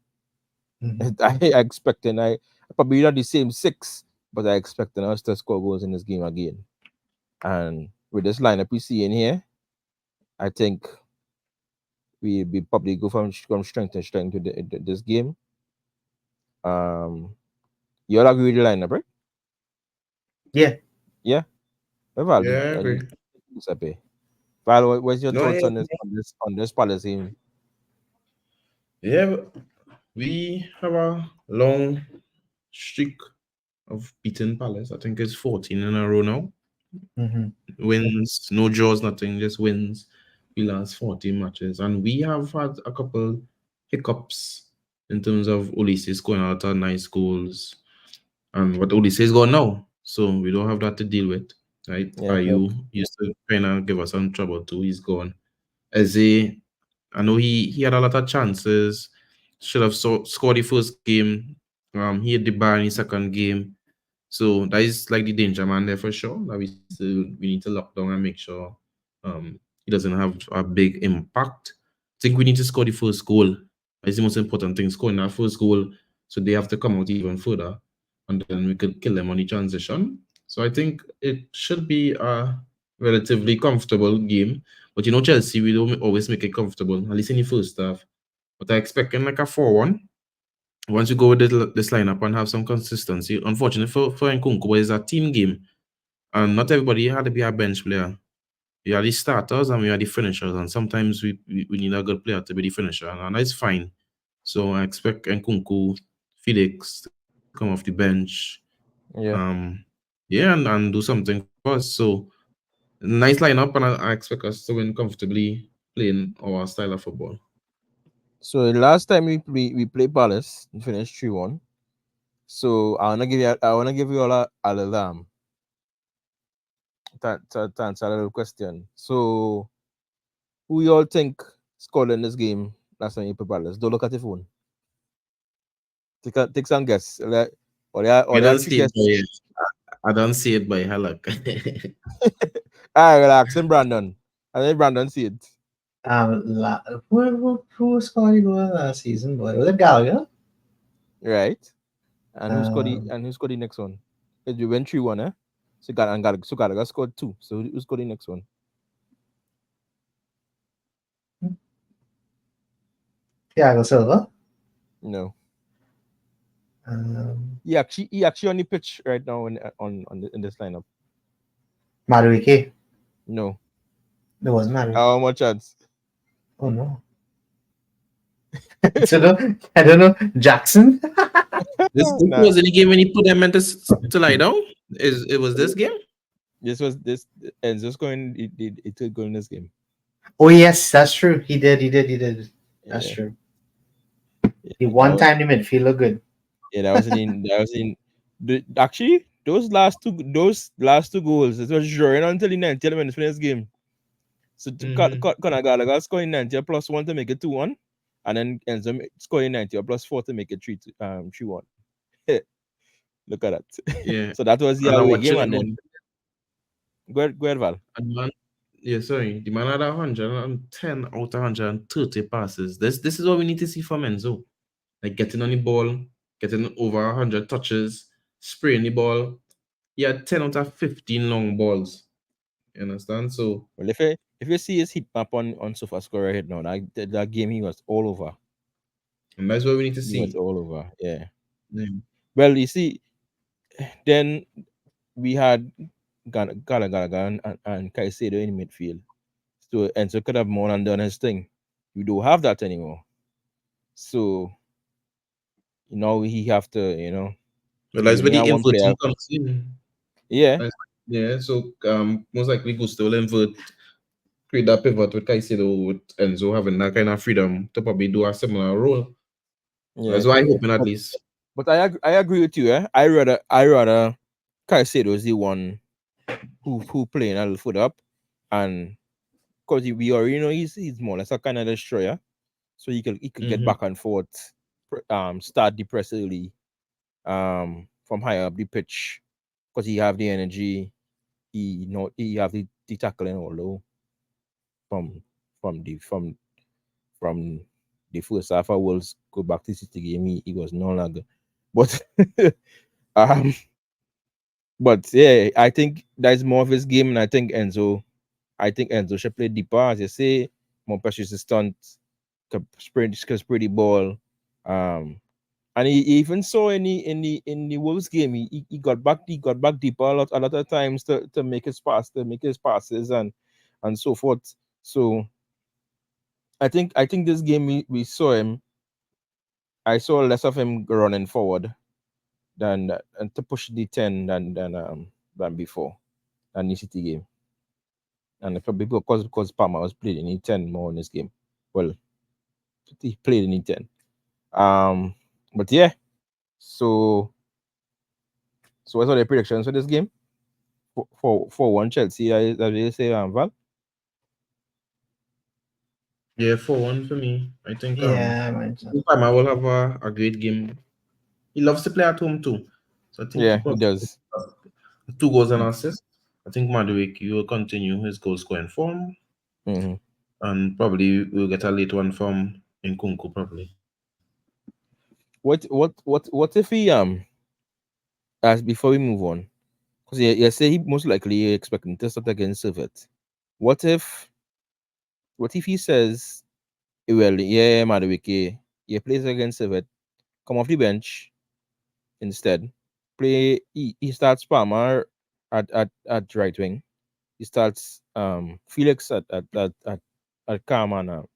Mhm. I expecting I probably not the same six, but I expecting us to score goals in this game again. And with this lineup we see in here, I think we probably go from strength to strength to this game. Um, you all agree with the lineup, right? Yeah. Yeah. Val, Yeah, I agree. Giuseppe. Val, what's your No, thoughts yeah, on this policy? yeah. We have a long streak of beating Palace. I think it's 14 in a row now. Hmm. Wins, no draws, nothing, just wins. We last 14 matches. And we have had a couple hiccups in terms of Ulysses going out on nice goals. And what Ulysses gone now. So we don't have that to deal with. Right? Yeah, Are correct. you used to kind of give us some trouble too? He's gone. Eze, I know he had a lot of chances. Should have scored the first game. He hit the bar in the second game. So that is like the danger man there for sure. That we need to lock down and make sure he doesn't have a big impact. I think we need to score the first goal. That's the most important thing, scoring that first goal. So they have to come out even further. And then we could kill them on the transition. So I think it should be a relatively comfortable game. But Chelsea, we don't always make it comfortable, at least in the first half. But I expecting like a 4-1 once you go with this lineup and have some consistency. Unfortunately for Nkunku, it's a team game, and not everybody had to be a bench player. We are the starters and we are the finishers, and sometimes we need a good player to be the finisher, and that's fine. So I expect Nkunku, Felix to come off the bench, Yeah. um, yeah, and do something for us. So nice lineup, and I expect us to win comfortably playing our style of football. So the last time we played Palace, we finished 3-1. So I wanna give you all a little to answer a little question. So who you all think scored in this game last time you played Palace? Don't look at your phone. Take some guess. We Or there are don't three see it guesses. I don't see it by Halak. Alright, relax. And Brandon. I think Brandon see it. Who scored the goal last season? Boy, was it Gallagher? Right? And Um, who scored the next one? You went 3-1, eh? So Gallagher scored two. So who scored the next one? Thiago Silva. No. Um, He actually on the pitch right now in this lineup. Madueke. No. It wasn't Madueke. How much chance? Oh no. I don't know. I don't know. Jackson. This Nah. was any game when he put them meant to lie down. It was this game? This Enzo's going it took goal in this game. Oh yes, that's true. He did. He did. He did. That's Yeah. true. Yeah. The That one was time the midfield looked good. yeah, actually those last two goals, it was drawing until the 90th minute for this game. So Mm-hmm. Conor Gallagher scoring 90 plus one to make it 2-1, and then Enzo scoring 90 plus four to make it 3-1. Look at that. Yeah. So that was the And I away watched game, it and now. then go ahead, Val. And man, yeah, sorry. The man had 110 out of 130 passes. This is what we need to see from Enzo. Like getting on the ball, getting over 100 touches, spraying the ball. He had 10 out of 15 long balls. You understand? So Well, if you see his heat map on SofaScore right now, that game he was all over. and that's what we need to He was see. all over. Yeah. Yeah. Well, you see, then we had Gallagher and Caicedo in midfield. So Enzo could have more and done his thing. We don't have that anymore. So he have to, But we that's where only the have one player. inverting comes in. Yeah, That's- Yeah, so most likely Gusto will invert, create that pivot with Caicedo with Enzo having that kind of freedom to probably do a similar role. yeah, That's what I'm hoping at least. But I agree with you. I rather Caicedo is the one who playing a little foot up, and because we already know he's more or less a kind of destroyer, so he could get Mm-hmm. back and forth, start the press early, from higher up the pitch, because he have the energy, he have the tackling, although from from the from from the first half of Wolves go back to City game, he was no longer. But um, but yeah, I think that's more of his game, and I think Enzo should play deeper, as you say, more precious stunt, could spray the ball. Um, and he even saw in the Wolves game, he got back deeper a lot of times to make his passes and so forth. So I think this game we saw him. I saw less of him running forward and to push the 10 than before, than the City game. And probably because Palmer was playing in the 10 more in this game. Well, he played in the 10. Um, but yeah, so what are the predictions for this game? For one Chelsea, as you say, Val. Yeah, 4-1 for me. Yeah, I think Palmer will have a great game. He loves to play at home too. So I think he Yeah, he probably does. 2 goals and assists. I think Madueke will continue his goal scoring form, Hmm. and probably we'll get a late one from Nkunku probably. What if he as before we move on? Because you say he most likely expecting to start against Servette. What if he says, well, yeah, Madueke, he plays against Servette, come off the bench instead, he starts Palmer at right wing. He starts Felix at Calm and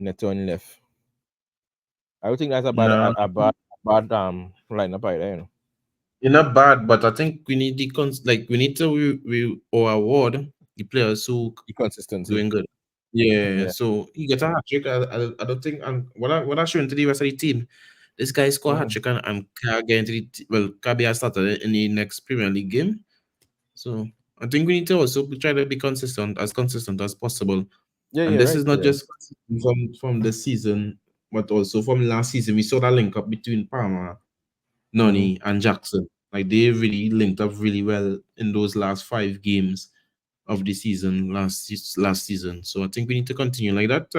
Neto on left. I would think that's a bad No, lineup either, you know. you're not bad, but I think we need we need to or award the players who The consistency. doing good. Yeah, Yeah. so he gets a hat trick. I don't think, and what I showing to the rest of the team, this guy score a hat Hmm. trick, and can't get into can't be a starter in the next Premier League game. So I think we need to also try to be consistent as possible. Yeah, And yeah, this right. is not just from this season, but also from last season. We saw that link up between Palmer, Hmm. Noni, and Jackson. Like they really linked up really well in those last 5 games of the season last season. So I think we need to continue like that.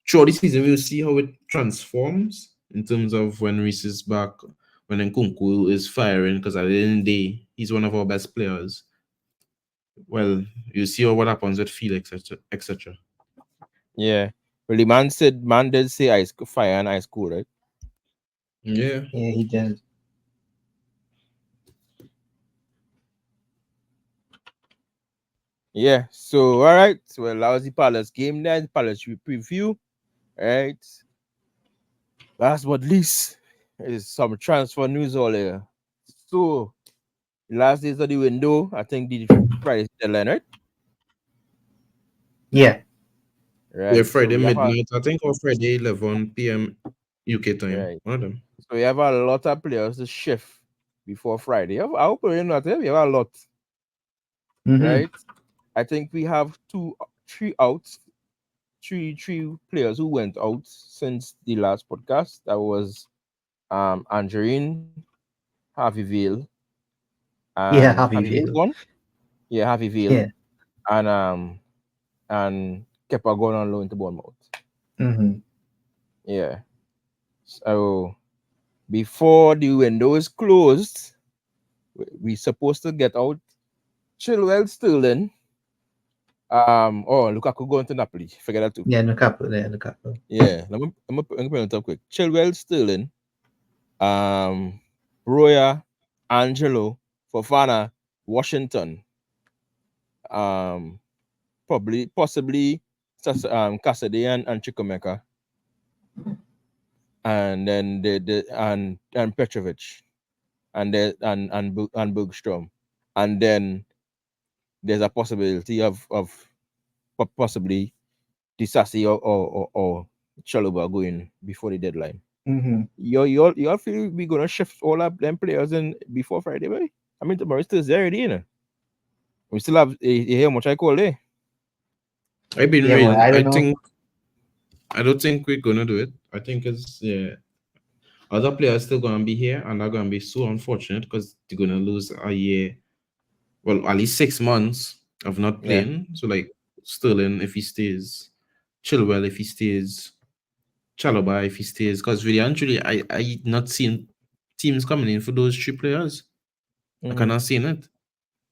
Throughout the season, we'll see how it transforms in terms of when Reese is back, when Nkunku is firing, because at the end of the day, he's one of our best players. Well, you see what happens with Felix, etc. etc. Yeah. Well, the man did say fire and ice cool, right? Yeah. yeah, he did. Yeah. So all right. So well, that was the Palace game then. Palace preview. Right. Last but least is some transfer news all here. So the last days of the window, I think the Friday deadline, right? Yeah, Yeah, Right. So Friday we have a midnight. I think or Friday 11 p.m. UK time. right. One of them. So we have a lot of players to shift before Friday. I hope you know that we have a lot, hmm right? I think we have three outs, three players who went out since the last podcast. That was Angerine, Harvey Vale, yeah, and Harvey Harvey Vale Vale. gone. Yeah, Harvey Vale Yeah, and Kepa going on loan to Bournemouth. hmm Yeah. So before the window is closed, we supposed to get out Chilwell Sterling. Oh, Lukaku going to Napoli. Forget that too. yeah, no couple there, no couple. Yeah, let me put it up quick. Chilwell Sterling, um, Roya, Angelo, Fofana, Washington, um, possibly Cassidy and Chikomeka, and then and Petrovic, and Bergstrom, and then there's a possibility of possibly Disasi or Chaluba going before the deadline. Mm-hmm. You all feel we gonna shift all of them players in before Friday, boy? I mean tomorrow is Thursday already, you know. We still have you hear much I call there. I've been Yeah, boy. real. I don't know. I don't think we're gonna do it. I think it's yeah. Other players still gonna be here, and they're gonna be so unfortunate because they're gonna lose a year. Well, at least 6 months of not Yeah. playing. So like Sterling if he stays, Chilwell if he stays, Chalobah if he stays. Because really, actually, I not seen teams coming in for those three players. I Mm-hmm. cannot see it,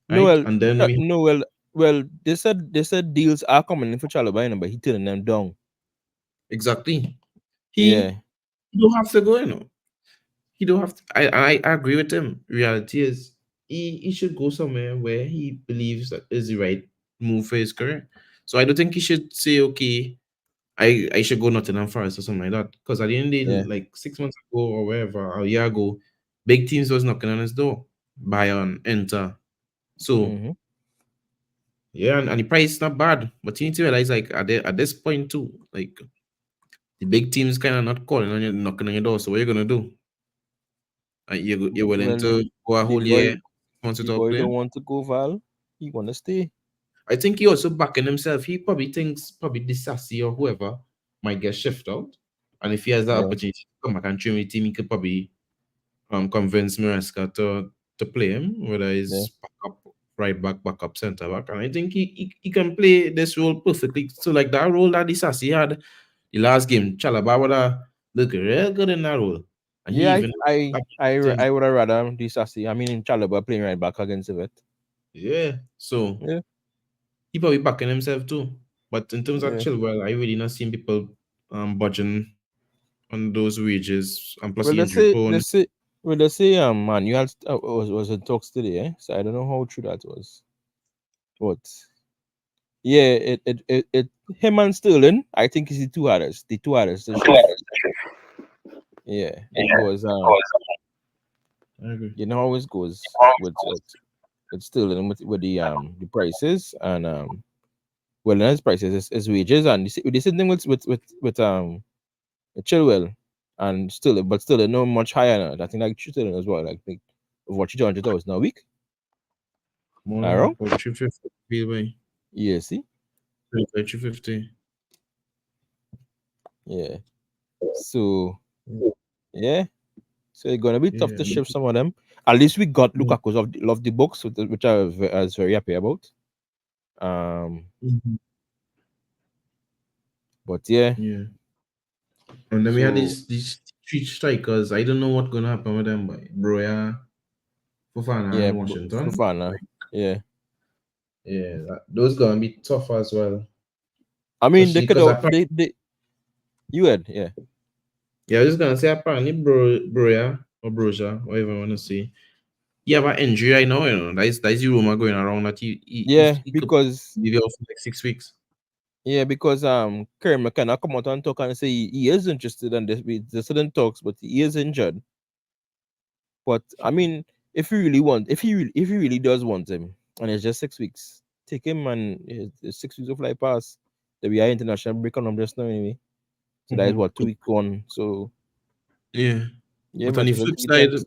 No, right? well, And then we no, well. They said deals are coming in for Chalobah, but he turning them down. exactly Yeah, he don't have to go, He don't have to. I agree with him. Reality is he should go somewhere where he believes that is the right move for his career. So I don't think he should say, okay, I should go Nottingham Forest or something like that. Because at the end of the yeah. day, like 6 months ago or wherever, a year ago, big teams was knocking on his door. Bayern, Inter. So Mm-hmm. yeah, and the price is not bad. But you need to realize like at this point too, like the big teams kind of not calling on you, knocking on your door. So what are you gonna do? You're willing Well, to go a the whole year boy, once the without boy don't playing? want to go Val. He wanna stay. I think he also backing himself. He probably thinks probably Disassi or whoever might get shift out. And if he has that Yeah, opportunity to come back and train with the team, he could probably convince Maresca to play him, whether yeah, he's backup right back, backup centre back. And I think he can play this role perfectly. So like that role that Disassi had the last game, Chalaba would have looked real good in that role. And he yeah. even I would have rather Disasi. I mean, in Chalobah playing right back against Servette. yeah. So Yeah, he probably backing himself too. But in terms of yeah. Chilwell, I really not seen people budging on those wages and plus Well, the let's injury say, prone. Man, you had was in talks today, eh? So I don't know how true that was, but yeah, him and Sterling, I think is the two hardest to shift. Yeah, because I agree. you know how it goes with Sterling with the prices and well, not his prices, his wages, and the same thing with Chilwell and still, but still, they're not much higher now. I think like Sterling as well, like over 300,000 a week. More I than wrong? about 350 feel by Yeah, see, 350. yeah. So yeah, so it's gonna be tough Yeah. to shift some of them. At least we got Mm, Lukaku's of the books, which I was very happy about. Um, mhm, but yeah, yeah. And then we had so these three strikers. I don't know what's gonna happen with them, but Broya, Fofana, yeah, and Washington. Fofana, yeah. Yeah, those gonna be tough as well. I mean, they Especially could because have apparently, they you had yeah yeah, I was just gonna say apparently Broya or Broja, whatever you wanna say. He have an injury right now, That's the rumor going around that yeah he could because be out for like 6 weeks. Kerr McKenna come out and talk and say he is interested in this. The sudden talks, but he is injured. But I mean, if he really does want him, and it's just 6 weeks, take him and it's 6 weeks of fly pass. The we are international break on him just now anyway. So that is Mm-hmm. what 2 weeks gone. So Yeah. yeah, But on might the as well flip take it side next.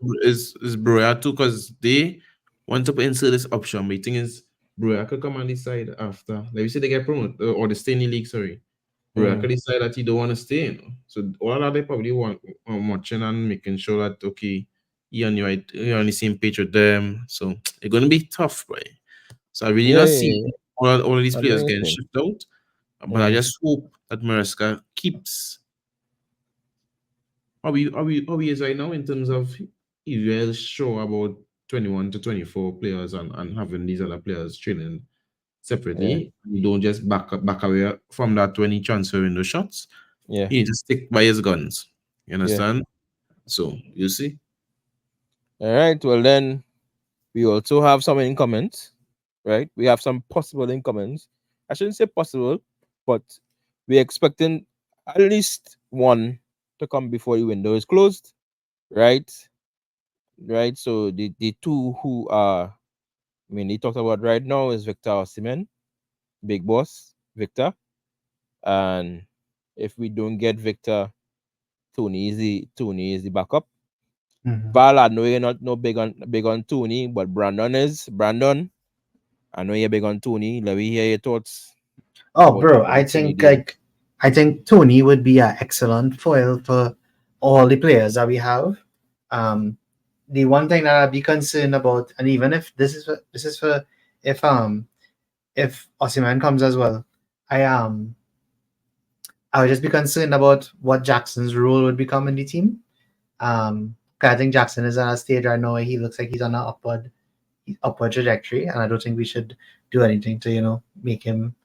is Broya too, because they want to insert this option. But the thing is, Broya could come on this side after. Like you said, they get promoted or they stay in the league. Sorry, Broya Mm-hmm. could decide that he don't want to stay. So all that they probably want watching and making sure that okay, you're on the same page with them. So it's gonna be tough, right? So I really Yeah, not yeah, see yeah. all of these I know players what getting you're saying. shipped out. But I Mm-hmm. just hope that Maresca keeps how we is right now in terms of he's real sure about 21 to 24 players and having these other players training Yeah, separately. You don't just back away from that when he transfer in the shots. yeah, He need to stick by his guns. You yeah. understand? So you see? All right. Well, then we also have some incomings, right? We have some possible incomings. I shouldn't say possible, but we're expecting at least one to come before the window is closed, right? Right. So the two who are, I mean, they talked about right now is Victor Osimhen, big boss, Victor. And if we don't get Victor Tony is the backup. Mhm. Val, I know you're not no big on Tony, but Brandon is Brandon. I know you're big on Tony. Let me hear your thoughts Oh, about bro, about Tony doing. I think Tony would be an excellent foil for all the players that we have. Um, the one thing that I'd be concerned about, and even if this is for if Osimhen comes as well, I I would just be concerned about what Jackson's role would become in the team. 'Cause I think Jackson is at a stage right now where he looks like he's on an upward trajectory, and I don't think we should do anything to make him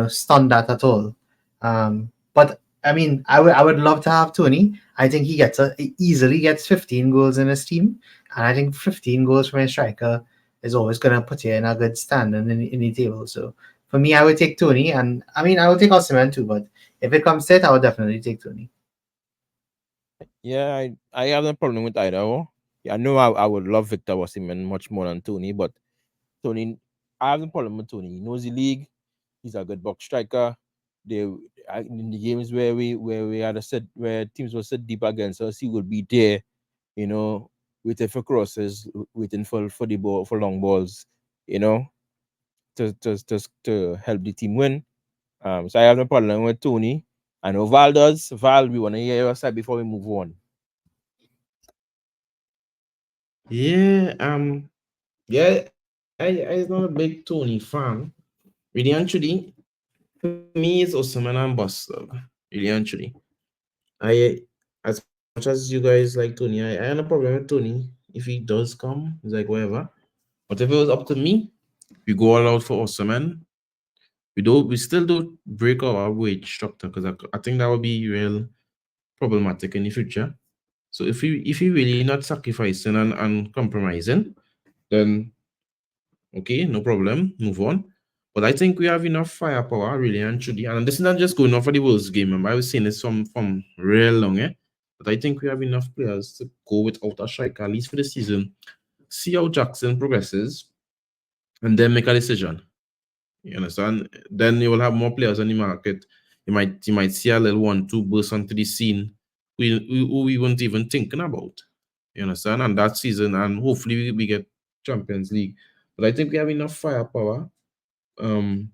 stun that at all. But I mean, I would love to have Tony. I think he easily gets 15 goals in his team, and I think 15 goals from a striker is always going to put you in a good standing in the table. So for me, I would take Tony, and I mean, I would take Osimhen too. But if it comes to it, I would definitely take Tony. Yeah, I have no problem with either. Oh. Yeah, I know I would love Victor Osimhen much more than Tony, but Tony, I have no problem with Tony. He knows the league. He's a good box striker. They in the games where we had a set where teams were set deep against us, he would be there, you know, waiting for crosses, waiting for the ball for long balls, you know, to help the team win. So I have no problem with Tony. I know Val does. Val, we want to hear your side before we move on. Yeah, I not a big Tony fan. Really and truly, for me, it's Osman and Boston. Really and truly. I, as much as you guys like Tony, I have no problem with Tony. If he does come, it's like whatever. But if it was up to me, we go all out for Osman. We still do break our wage structure because I think that would be real problematic in the future. So if he really not sacrificing and compromising, then okay, no problem, move on. But I think we have enough firepower, really and truly. And this is not just going off for the Wolves game. Remember, I was saying this from real long, eh? But I think we have enough players to go without a striker, at least for the season. See how Jackson progresses, and then make a decision. You understand? Then you will have more players on the market. You might see a little one, two burst onto the scene we weren't even thinking about. You understand? And that season, and hopefully we get Champions League. But I think we have enough firepower. Um,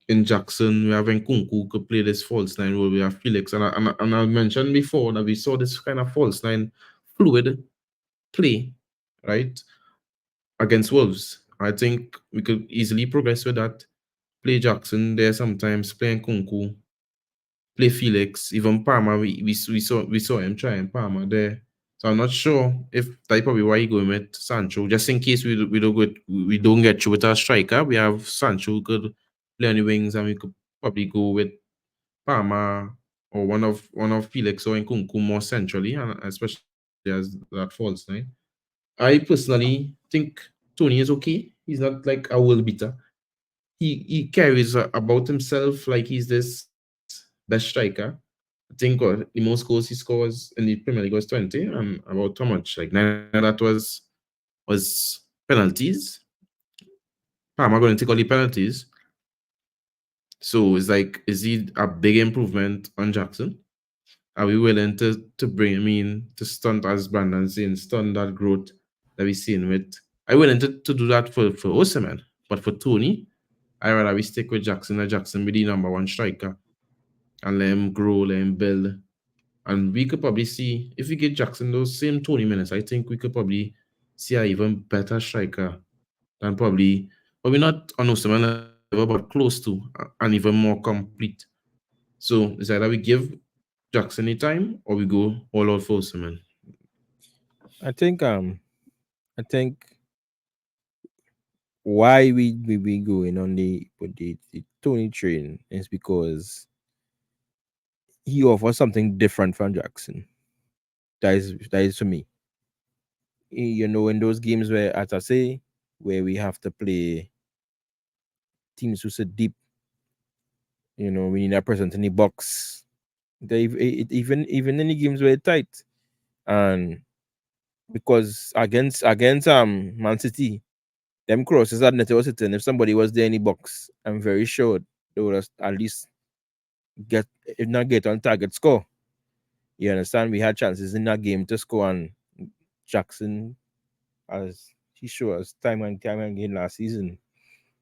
in Jackson, we have Nkunku who could play this false nine role. We have Felix, and I mentioned before that we saw this kind of false nine fluid play, right, against Wolves. I think we could easily progress with that. Play Jackson there sometimes, play Nkunku, play Felix, even Palmer. We saw him trying Palmer there. So I'm not sure if that's probably why you going with Sancho. Just in case we don't get through with our striker, we have Sancho who could play on the wings, and we could probably go with Palmer or one of Felix or Nkunku more centrally, and especially as that false nine. I personally think Tony is okay. He's not like a world beater. He carries about himself like he's this best striker. I think the most goals he scores in the Premier League was 20, and about how much? Like nine of that was penalties. Palmer going to take all the penalties. So it's like, is he a big improvement on Jackson? Are we willing to bring him in to stunt, as Brandon saying, stunt that growth that we're seeing with? I'm willing to do that for Osimhen, but for Tony, I rather we stick with Jackson. And Jackson be the number one striker and let him grow, let him build. And we could probably see, if we get Jackson those same 20 minutes, I think we could probably see an even better striker than probably not on Osimhen level, but close to, and even more complete. So it's either we give Jackson the time or we go all out for Osimhen. I think why we going on the Tony train is because he offers something different from Jackson. That is for me. In those games where, as I say, where we have to play teams who sit deep, we need a presence in the box. Even in the games where it's tight, and because against Man City, them crosses that net was sitting. If somebody was there in the box, I'm very sure they would have at least get, if not get on target, score. You understand? We had chances in that game to score, and Jackson, as he showed us time and again last season,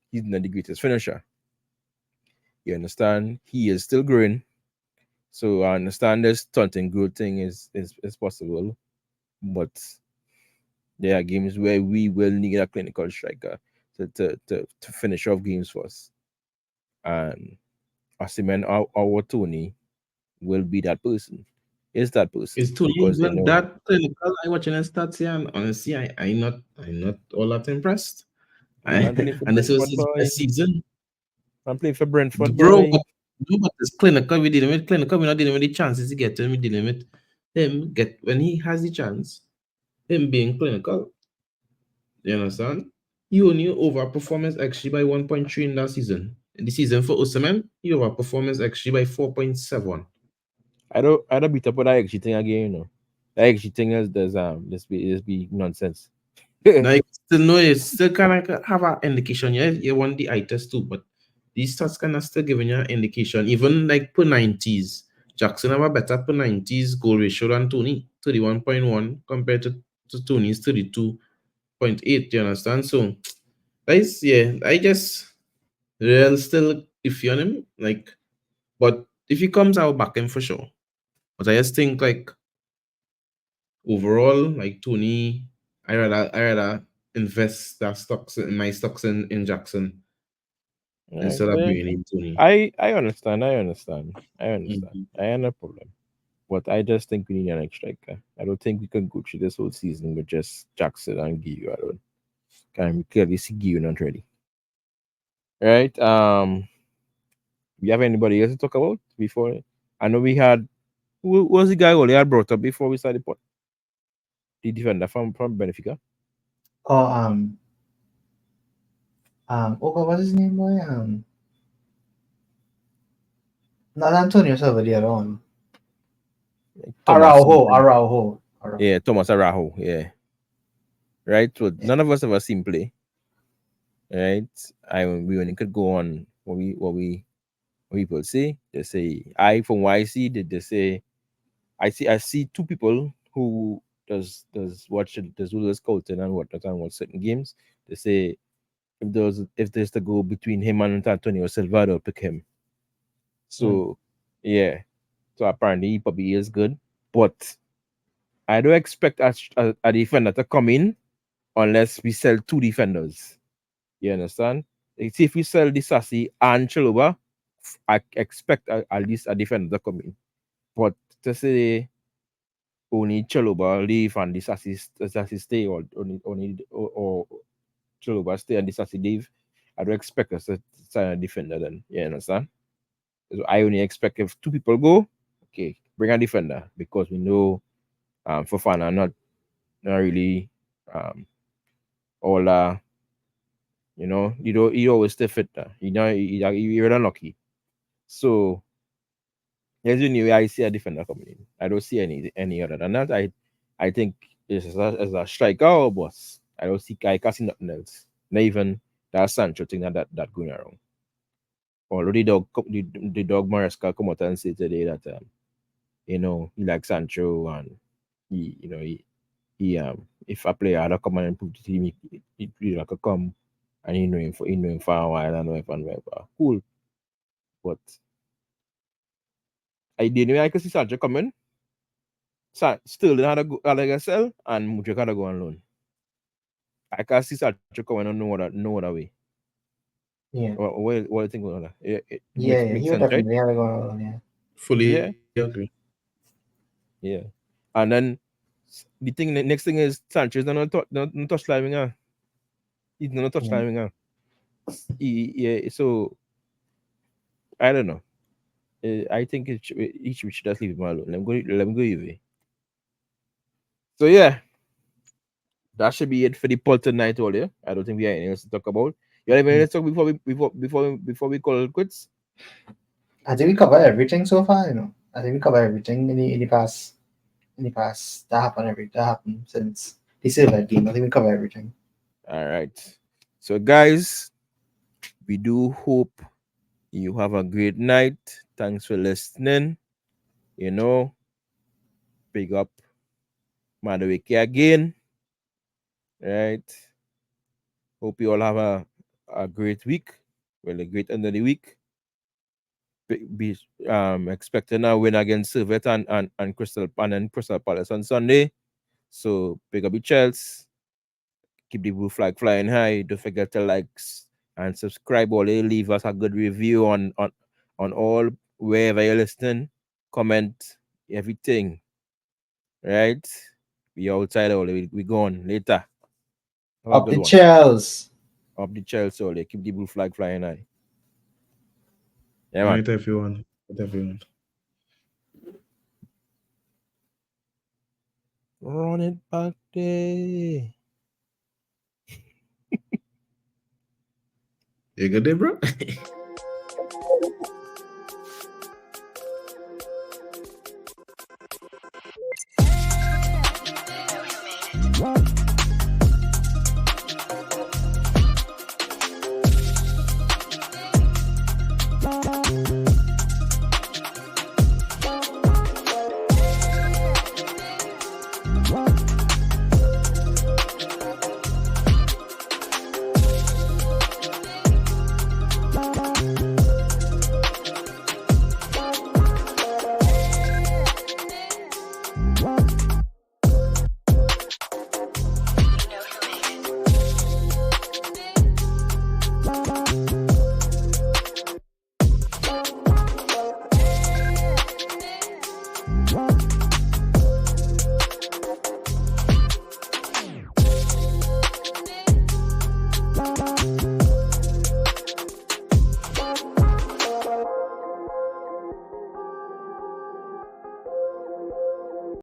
he's not the greatest finisher. You understand? He is still growing. So I understand this stunting growth thing is possible, but there are games where we will need a clinical striker to finish off games for us. And Osimhen or Tony will be that person. Is that person. Is Tony Because you even know, that clinical? I watching his stats here, and honestly, I'm not all that impressed. the man playing for And this was Brentford his boy. best season, Man playing for Brentford bro. boy. But no, but this clinical, we dealing with clinical. We're not dealing with the chances he get. We dealing with him get when he has the chance. Him being clinical. You understand? He only overperformed his XG by 1.3 in that season. In the season for Osimhen, he overperformed his XG by 4.7. I don't beat up with that XG thing again, you know. That XG thing is does this be nonsense. Now you still know you still kind of have an indication. Yeah, you want the eye test too, but these stats kind of still giving you an indication. Even like per 90s, Jackson have a better per 90s goal ratio than Tony, 31.1 compared to Tony's 32.8. You understand? So guys, yeah, I guess real still iffy on him. Like, but if he comes, I'll back him for sure. But I just think like overall, like Tony, I rather invest that stocks in my stocks in Jackson Right, instead of well, bringing in Tony. I understand, I understand. Mhm. I have no problem. But I just think we need an next striker. I don't think we can go through this whole season with just Jackson and Giyu alone. Can we clearly see Giyu not ready? Right? We have anybody else to talk about before? I know we had who was the guy who had brought up before we started the defender from Benfica. Or what was his name, boy? Not Antonio Silva, the other one. Thomas something. Araujo. Yeah, Thomas Arajo. Yeah. Right? So Yeah. none of us ever seen play. Right? We only could go on what people say. They say I from what I see did they say I see two people who does watch does do the scouting and whatnot and watch certain games. They say if there's to go between him and Antonio Silva, they'll pick him. Mm. So yeah. So apparently he probably is good. But I don't expect a defender to come in unless we sell two defenders. You understand? Like, see if we sell the Sassy and Chiluba, I expect at least a defender to come in. But to say only Chiluba leave and the Sassy stay or Chiluba stay and the Sassy leave, I don't expect us to sign a defender then. You understand? So I only expect if two people go, okay, bring a defender because we know Fofana not really um all he always stay fit. You're unlucky. So there's only way I see a defender coming in. I don't see any other than that. I think it's as a striker or boss. I can't see nothing else. Not even that Sancho thing that going around. Although the dog Maresca come out and say today that he likes Sancho and he if a player had come and put the team he like come and he know him for a while and whatever. Cool. But I didn't know I could see Sancho coming. Still had a sell and Mudryk had to go on loan. I can see Sancho coming on no other way. Yeah. What do you think about that? It Yeah, makes he would sense, right? definitely have to go on, yeah. Fully Yeah, agree. yeah. And then the next thing is Sanchez no touch living. He's not touch Yeah. living. Yeah, so I don't know. I think we should just leave him alone. Let him go away. So yeah, that should be it for the poll tonight, all yeah. I don't think we have anything else to talk about. You have anything else to talk before we call it quits? I think we covered everything so far, I think we covered everything in the past that happened since the Servette game. I think we covered everything. All right. So guys, we do hope you have a great night. Thanks for listening. You know, Big up Madawiki again. Right. Hope you all have a great week. Well, a great end of the week. Be expecting a win against Servette and Crystal Palace on Sunday. So pick up your Chelsea. Keep the blue flag flying high. Don't forget to like and subscribe. Or leave us a good review on all wherever you're listening. Comment everything. Right? We outside all. We gone later. Have a Up good the one. Chels. Up the Chelsea. All. Keep the blue flag flying high. Yeah, man. Night, everyone. Night, everyone. Run it back there. You good there, bro?